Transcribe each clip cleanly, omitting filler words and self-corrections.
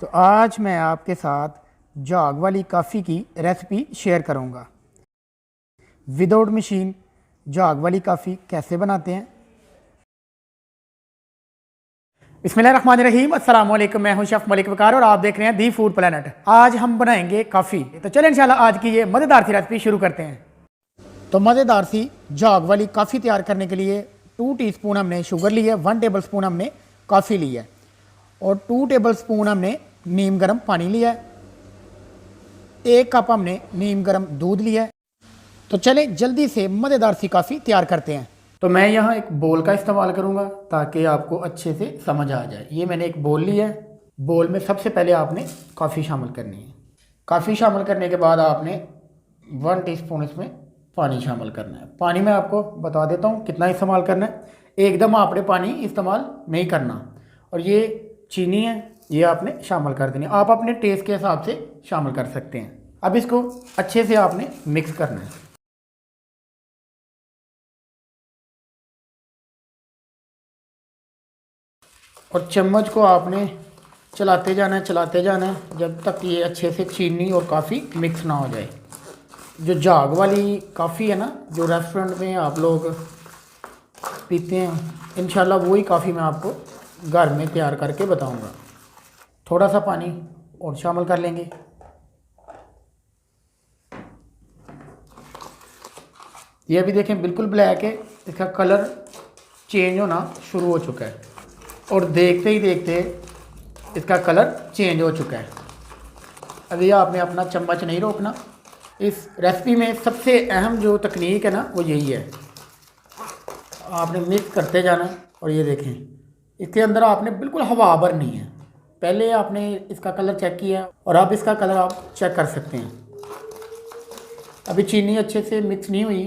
तो आज मैं आपके साथ जाग वाली कॉफ़ी की रेसिपी शेयर करूंगा। विदाउट मशीन जाग वाली कॉफ़ी कैसे बनाते हैं। बिस्मिल्लाहिर्रहमानिर्रहीम, अस्सलाम वालेकुम। मैं हूं शेफ़ मलिक वकार और आप देख रहे हैं दी फूड प्लेनेट। आज हम बनाएंगे कॉफ़ी। तो चलें इंशाल्लाह आज की ये मज़ेदार सी रेसिपी शुरू करते हैं। तो मज़ेदार सी जाग वाली कॉफ़ी तैयार करने के लिए 2 टीस्पून हमने शुगर ली है, 1 टेबल स्पून हमने कॉफ़ी ली है और 2 टेबल स्पून हमने नीम गर्म पानी लिया है, 1 कप हमने नीम गर्म दूध लिया है। तो चले जल्दी से मज़ेदार सी कॉफ़ी तैयार करते हैं। तो मैं यहाँ एक बोल का इस्तेमाल करूँगा ताकि आपको अच्छे से समझ आ जाए। ये मैंने एक बोल लिया है। बोल में सबसे पहले आपने कॉफ़ी शामिल करनी है। कॉफ़ी शामिल करने के बाद आपने 1 टीस्पून इसमें पानी शामिल करना है। पानी मैं आपको बता देता हूँ कितना इस्तेमाल करना है। एकदम आपने पानी इस्तेमाल नहीं करना। और ये चीनी है, ये आपने शामिल कर देनी। आप अपने टेस्ट के हिसाब से शामिल कर सकते हैं। अब इसको अच्छे से आपने मिक्स करना है। और चम्मच को आपने चलाते जाना है जब तक ये अच्छे से चीनी और काफ़ी मिक्स ना हो जाए। जो जाग वाली कॉफ़ी है ना, जो रेस्टोरेंट में आप लोग पीते हैं, इंशाल्लाह वही कॉफ़ी मैं आपको घर में तैयार करके बताऊंगा। थोड़ा सा पानी और शामिल कर लेंगे। ये अभी देखें बिल्कुल ब्लैक है, इसका कलर चेंज होना शुरू हो चुका है और देखते ही देखते इसका कलर चेंज हो चुका है। अभी आपने अपना चम्मच नहीं रोकना। इस रेसिपी में सबसे अहम जो तकनीक है ना वो यही है। आपने मिक्स करते जाना है और ये देखें इसके अंदर आपने बिल्कुल हवा भरनी है। पहले आपने इसका कलर चेक किया और अब इसका कलर आप चेक कर सकते हैं। अभी चीनी अच्छे से मिक्स नहीं हुई,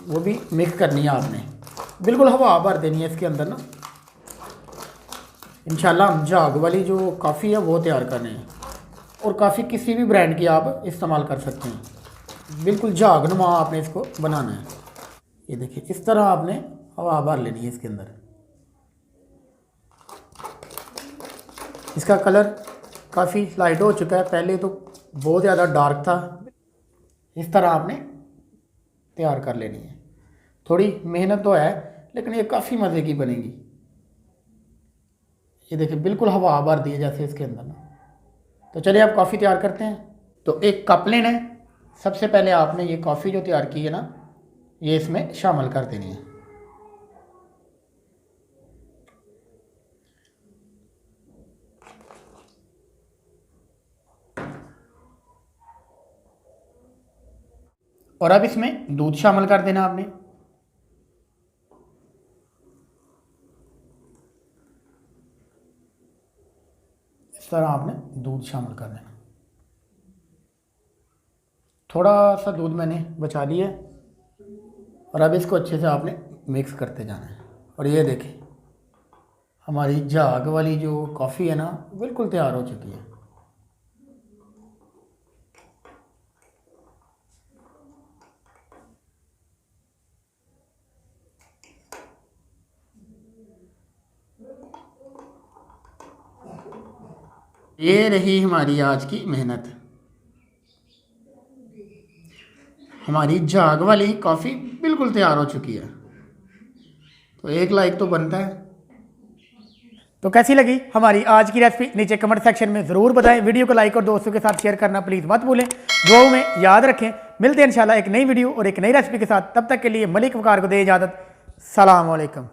वो भी मिक्स करनी है आपने। बिल्कुल हवा भर देनी है इसके अंदर ना। इंशाल्लाह हम जाग वाली जो कॉफ़ी है वो तैयार कर रहे हैं। और काफ़ी किसी भी ब्रांड की आप इस्तेमाल कर सकते हैं। बिल्कुल जाग नुमा आपने इसको बनाना है। ये देखिए इस तरह आपने हवा भर लेनी है इसके अंदर। इसका कलर काफ़ी लाइट हो चुका है, पहले तो बहुत ज़्यादा डार्क था। इस तरह आपने तैयार कर लेनी है। थोड़ी मेहनत तो है लेकिन ये काफ़ी मज़े की बनेगी। ये देखिए बिल्कुल हवा भर दी है जैसे इसके अंदर ना। तो चलिए आप कॉफ़ी तैयार करते हैं। तो एक कप लेना है। सबसे पहले आपने ये कॉफ़ी जो तैयार की है ना, ये इसमें शामिल कर देनी है। और अब इसमें दूध शामिल कर देना आपने। इस तरह आपने दूध शामिल कर देना। थोड़ा सा दूध मैंने बचा लिया है और अब इसको अच्छे से आपने मिक्स करते जाना है। और ये देखें हमारी जाग वाली जो कॉफ़ी है ना बिल्कुल तैयार हो चुकी है। ये रही हमारी आज की मेहनत। हमारी जाग वाली कॉफ़ी बिल्कुल तैयार हो चुकी है। तो एक लाइक तो बनता है। तो कैसी लगी हमारी आज की रेसिपी नीचे कमेंट सेक्शन में ज़रूर बताएं। वीडियो को लाइक और दोस्तों के साथ शेयर करना प्लीज़ मत भूलें। दुआओं में याद रखें। मिलते हैं इंशाल्लाह एक नई वीडियो और एक नई रेसिपी के साथ। तब तक के लिए मलिक वकार को दे इजाज़त। सलाम अलैकुम।